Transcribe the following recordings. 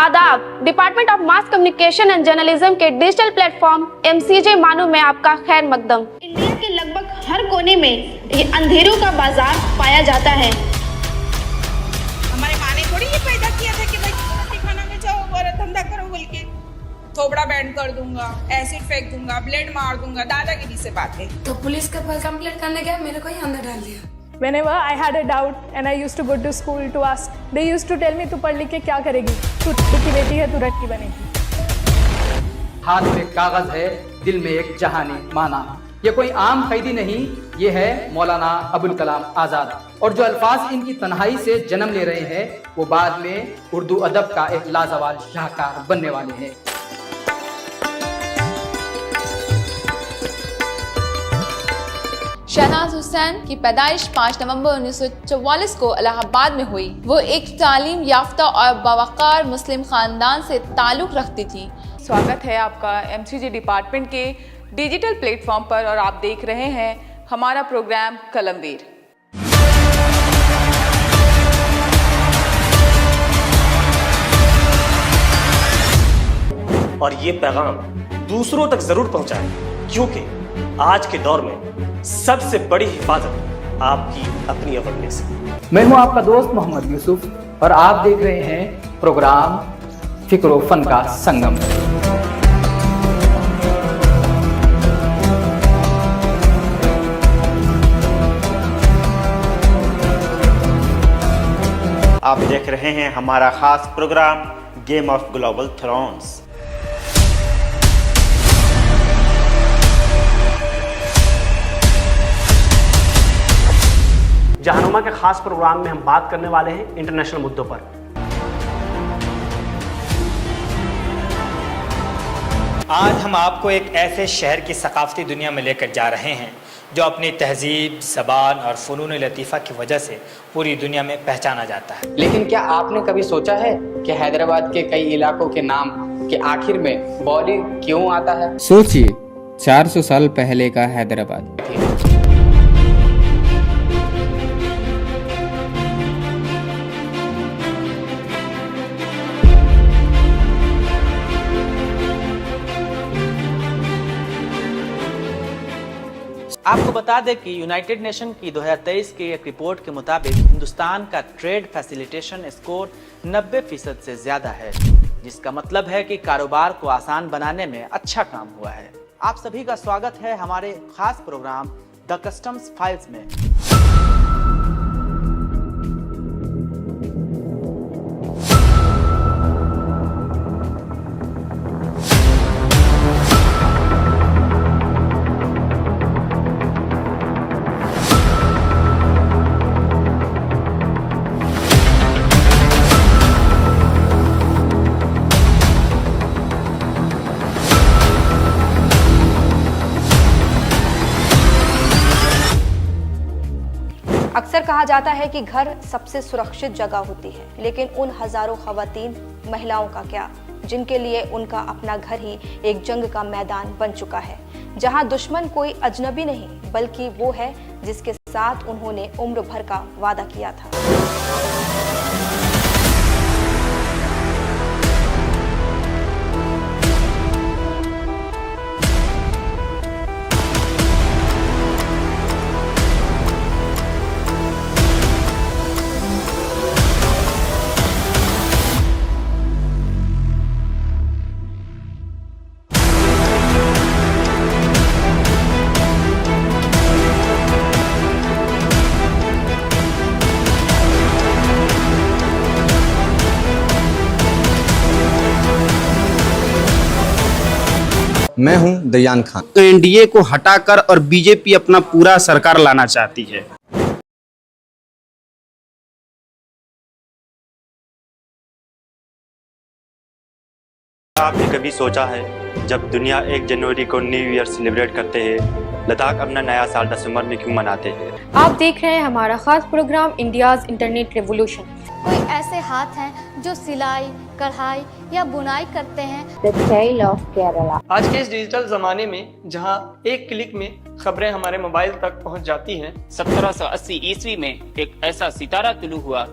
आदाब। Department of mass communication and journalism के digital platform MCJ मानू में आपका खैर मकदम। इंडिया के लगभग हर कोने में ये अंधेरों का बाजार पाया जाता है। हमारे माँ ने थोड़ी ये पैदा किया था कि भाई खाना में जाओ और धंधा करो बोल के थोबड़ा बैंड कर दूंगा, एसिड फेंक दूंगा, ब्लेड मार दूंगा, दादागिरी से बात है। तो पुलिस के पास कंप्लेंट करने गया, मेरे को ही अंदर डाल दिया। Whenever I had a doubt and I used to go to school to ask, they used to tell me तू पढ़ लिख के क्या करेगी, तू की बेटी है, तू रट्टी बनेगी। हाथ में कागज है, दिल में एक जहानी माना। ये कोई आम कैदी नहीं, ये है मौलाना अबुल कलाम आजाद। और जो अल्फाज इनकी तन्हाई से जन्म ले रहे हैं वो बाद में उर्दू अदब का एक लाजवाब शाहकार बनने वाले हैं। शहनाज हुसैन की पैदाइश 5 नवंबर 1944 को इलाहाबाद में हुई। वो एक तालीम याफ्ता और बावकार मुस्लिम खानदान से ताल्लुक़ रखती थी। स्वागत है आपका MCJ डिपार्टमेंट के डिजिटल प्लेटफॉर्म पर और आप देख रहे हैं हमारा प्रोग्राम कलमवीर। और ये पैगाम दूसरों तक जरूर पहुंचाएं, क्योंकि आज के दौर में सबसे बड़ी हिफाजत आपकी अपनी अवेयरनेस है। मैं हूं आपका दोस्त मोहम्मद यूसुफ और आप देख रहे हैं प्रोग्राम फिक्र फन का संगम। आप देख रहे हैं हमारा खास program game of global thrones. जहानुमा के खास प्रोग्राम में हम बात करने वाले हैं इंटरनेशनल मुद्दों पर। आज हम आपको एक ऐसे शहर की सकाफती दुनिया में लेकर जा रहे हैं जो अपनी तहजीब, ज़बान और फ़नून लतीफ़ा की वजह से पूरी दुनिया में पहचाना जाता है। लेकिन क्या आपने कभी सोचा है कि हैदराबाद के कई इलाकों के नाम के आखिर में बॉली क्यों आता है? सोचिए 400 साल पहले का हैदराबाद। आपको बता दें कि यूनाइटेड नेशन की 2023 की एक रिपोर्ट के मुताबिक हिंदुस्तान का ट्रेड फैसिलिटेशन स्कोर 90% से ज्यादा है, जिसका मतलब है कि कारोबार को आसान बनाने में अच्छा काम हुआ है। आप सभी का स्वागत है हमारे खास प्रोग्राम द कस्टम्स फाइल्स में। अक्सर कहा जाता है कि घर सबसे सुरक्षित जगह होती है, लेकिन उन हजारों खवातीन महिलाओं का क्या, जिनके लिए उनका अपना घर ही एक जंग का मैदान बन चुका है, जहां दुश्मन कोई अजनबी नहीं बल्कि वो है जिसके साथ उन्होंने उम्र भर का वादा किया था। मैं हूं दयान खान। तो एनडीए को हटाकर और बीजेपी अपना पूरा सरकार लाना चाहती है। आपने कभी सोचा है जब दुनिया 1 जनवरी को न्यू ईयर सेलिब्रेट करते हैं, लद्दाख अपना नया साल दिसंबर में क्यों मनाते हैं? आप देख रहे हैं हमारा खास प्रोग्राम इंडियाज इंटरनेट रेवोल्यूशन। कोई ऐसे हाथ हैं जो सिलाई, कढ़ाई या बुनाई करते हैं। The Tale of Kerala। आज के इस डिजिटल जमाने में जहां एक क्लिक में खबरें हमारे मोबाइल तक पहुंच जाती हैं। 1780 ईस्वी में एक ऐसा सितारा तुलू हुआ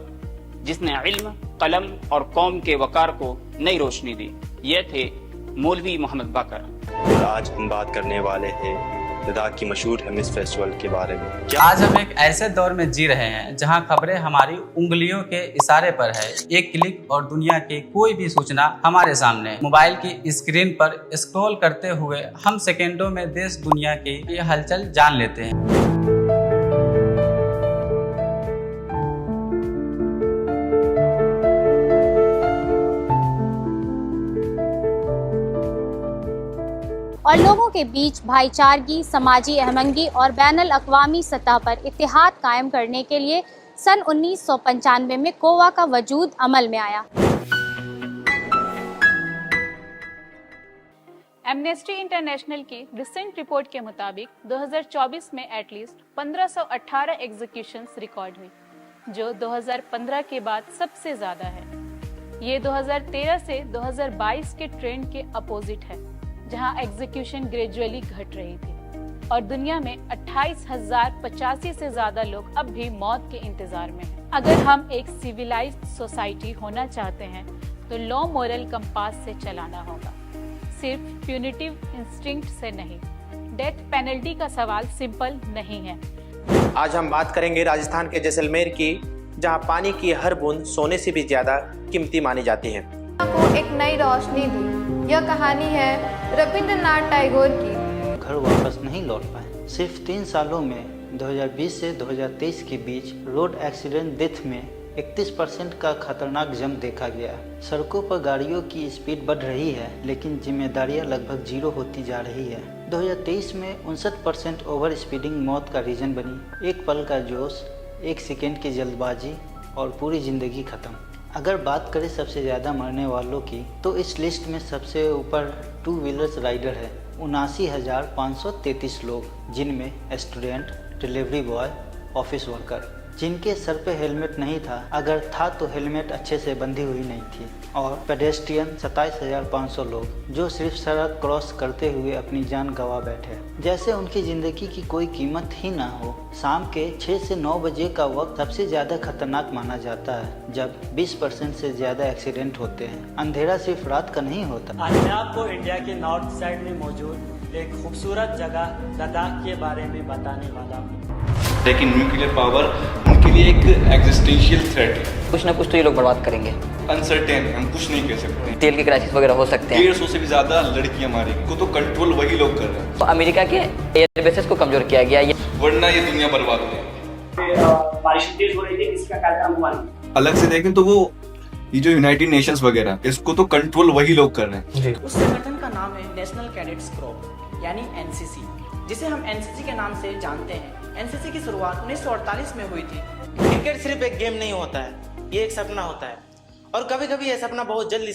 जिसने इल्म, कलम और कौम के वकार को नई रोशनी दी। ये थे मौलवी मोहम्मद बाकर। और आज हम बात करने वाले हैं लद्दाख की मशहूर मिस फेस्टिवल के बारे में। आज हम एक ऐसे दौर में जी रहे हैं जहां खबरें हमारी उंगलियों के इशारे पर है। एक क्लिक और दुनिया की कोई भी सूचना हमारे सामने। मोबाइल की स्क्रीन पर स्क्रॉल करते हुए हम सेकेंडों में देश दुनिया की हलचल जान लेते हैं। और लोगों के बीच भाईचारगी, समाजी अहमंगी और बैनुल अक़वामी सतह पर इत्तेहाद कायम करने के लिए सन 1995 में कोवा का वजूद अमल में आया। एमनेस्टी इंटरनेशनल की रिसेंट रिपोर्ट के मुताबिक 2024 में एटलीस्ट 1518 एग्जीक्यूशंस रिकॉर्ड हुई, जो 2015 के बाद सबसे ज़्यादा है। ये 2013 से 2022 के ट्रेंड के अपोजिट है, जहां एग्जीक्यूशन ग्रेजुअली घट रही थी और दुनिया में 28,085 से ज्यादा लोग अब भी मौत के इंतजार में हैं। अगर हम एक सिविलाइज्ड सोसाइटी होना चाहते हैं तो लॉ मोरल कंपास से चलाना होगा, सिर्फ प्यूनिटिव इंस्टिंक्ट से नहीं। डेथ पेनल्टी का सवाल सिंपल नहीं है। आज हम बात करेंगे राजस्थान के जैसलमेर की, जहां पानी की हर बूंद सोने से भी ज्यादा कीमती मानी जाती है। को एक नई रोशनी दी। यह कहानी है रविंद्रनाथ टैगोर की। घर वापस नहीं लौट पाए। सिर्फ 3 सालों में 2020 से 2023 के बीच रोड एक्सीडेंट डेथ में 31% का खतरनाक जंप देखा गया। सड़कों पर गाड़ियों की स्पीड बढ़ रही है, लेकिन जिम्मेदारियां लगभग जीरो होती जा रही है। 2023 में 59% ओवर स्पीडिंग मौत का रीजन बनी। एक पल का जोश, 1 सेकेंड की जल्दबाजी और पूरी जिंदगी खत्म। अगर बात करें सबसे ज़्यादा मरने वालों की, तो इस लिस्ट में सबसे ऊपर 2 व्हीलर्स राइडर है। 79,533 लोग, जिनमें student, delivery boy, office worker, जिनके सर पे हेलमेट नहीं था, अगर था तो हेलमेट अच्छे से बंधी हुई नहीं थी, और पेडेस्ट्रियन 27,500 लोग, जो सिर्फ सड़क क्रॉस करते हुए अपनी जान गंवा बैठे, जैसे उनकी ज़िंदगी की कोई कीमत ही ना हो। शाम के 6 से 9 बजे का वक्त सबसे ज़्यादा खतरनाक माना जाता है, जब 20% से ज़्यादा एक्सीडेंट होते हैं। अंधेरा सिर्फ रात का नहीं होता। आज मैं आपको इंडिया के नॉर्थ साइड में मौजूद एक खूबसूरत जगह लद्दाख के बारे में बताने वाला हूँ। लेकिन न्यूक्लियर पावर उनके लिए एक एग्जिस्टेंशियल थ्रेट है। कुछ ना कुछ तो ये लोग बर्बाद करेंगे। अनसर्टेन, हम कुछ नहीं कह सकते। तेल के क्राइसिस वगैरह हो सकते हैं। 150 से भी ज्यादा लड़कियां मारी को तो कंट्रोल वही लोग कर रहे हैं। तो अमेरिका के एयर बेसेस को कमजोर किया गया, वरना ये दुनिया बर्बाद हो गई। बारिश तेज हो रही थी, इसका कार्यक्रम अलग से देखें तो वो ये जो यूनाइटेड नेशंस वगैरह, इसको तो कंट्रोल वही लोग कर रहे हैं। उस संगठन का नाम है नेशनल कैडेट्स कॉर्प्स, यानी एनसीसी, जिसे हम एनसीसी के नाम से जानते हैं। एनसीसी की शुरुआत 1948 में हुई थी। क्रिकेट सिर्फ एक गेम नहीं होता है, ये एक सपना होता है, और कभी कभी ये सपना बहुत जल्दी